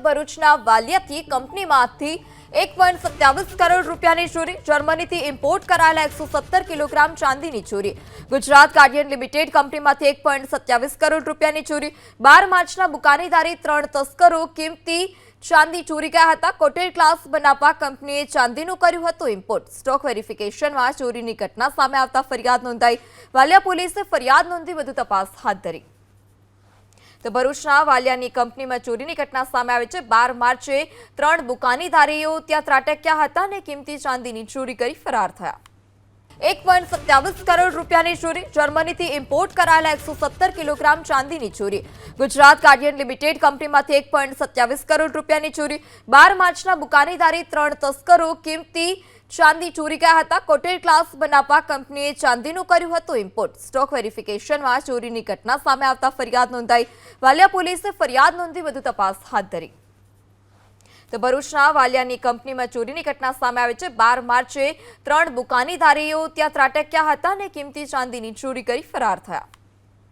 ભરૂચના વાલિયાથી કંપનીમાંથી 1.27 કરોડ રૂપિયાની ચોરી, જર્મનીથી ઇમ્પોર્ટ કરાયેલા 117 કિલોગ્રામ ચાંદીની ચોરી, ગુજરાત ગાર્ડિયન લિમિટેડ કંપનીમાંથી 1.27 કરોડ રૂપિયાની ચોરી, 12 માર્ચના બુકાનીદારી 3 તસ્કરો કિંમતી ચાંદી ચોરી ગયા હતા. કોટેડ ગ્લાસ બનાવવા કંપનીએ ચાંદીનું કર્યું હતું ઇમ્પોર્ટ. સ્ટોક વેરિફિકેશનમાં ચોરીની ઘટના સામે આવતા ફરિયાદ નોંધાઈ. વાલિયા પોલીસે ફરિયાદ નોંધી વધુ તપાસ હાથ ધરી. તો ભરૂચના વાલિયાની કંપનીમાં ચોરીની ઘટના સામે આવી છે. 12 માર્ચે 3 બુકાનીધારીઓ ત્યાં ત્રાટક્યા હતા અને કિંમતી ચાંદીની ચોરી કરી ફરાર થયા. 1.27 કરોડ રૂપિયાની ચોરી, જર્મનીથી ઇમ્પોર્ટ કરાયેલા 117 કિલોગ્રામ ચાંદીની ચોરી, ગુજરાત ગાર્ડિયન લિમિટેડ કંપનીમાંથી 1.27 કરોડ રૂપિયાની ચોરી, 12 માર્ચના બુકાનીદારી 3 તસ્કરો કિંમતી ચાંદી ચોરી ગયા હતા. કોટેડ ગ્લાસ બનાવવા કંપનીએ ચાંદીનું કર્યું હતું ઇમ્પોર્ટ. સ્ટોક વેરિફિકેશનમાં ચોરીની ઘટના સામે આવતા ફરિયાદ નોંધાઈ. વાલિયા પોલીસે ફરિયાદ નોંધી વધુ તપાસ હાથ ધરી. તો ભરૂચના વાલિયાની કંપનીમાં ચોરીની ઘટના સામે આવી છે. 12 માર્ચે 3 બુકાનીધારીઓ ત્યાં ત્રાટક્યા હતા અને કિંમતી ચાંદીની ચોરી કરી ફરાર થયા.